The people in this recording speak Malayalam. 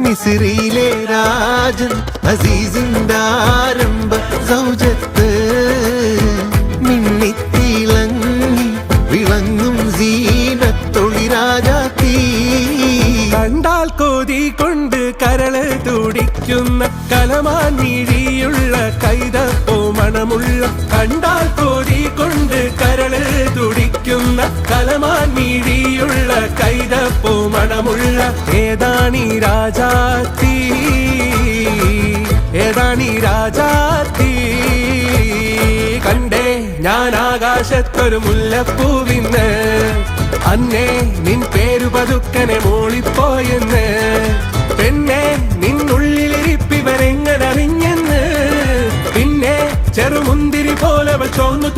മിസ്രിയിലെ രാജൻ അസീസിന്റെ ആരംഭ സൗജത്ത് മിന്നിത്തിളങ്ങി വിളങ്ങും സീനത്തൊളി രാജാത്തി. കണ്ടാൽ കൊതി കൊണ്ട് കരള് തുടിക്കുന്ന കലമാൻ മിഴിയുള്ള കൈതപ്പൂ മണമുള്ള, കണ്ടാൽ കൊതി കൊണ്ട് കരള് തുടിക്കുന്ന കലമാൻ മിഴിയുള്ള കൈതപ്പൂ മണമുള്ള ഏതാണീ രാജാത്തി, ഏതാണീ രാജാത്തി. കണ്ടേ ഞാൻ ആകാശത്തൊരു മുല്ലപ്പൂവിന്ന്, അന്നേ നിൻ പേരു പതുക്കനെ മൂളിപ്പോയെന്ന്. പെണ്ണെ നിന്നുള്ളിലിരിപ്പിവരെങ്ങനെ അറിഞ്ഞെന്ന്, പിന്നെ ചെറുമുന്തിരി പോലെ ചോന്നു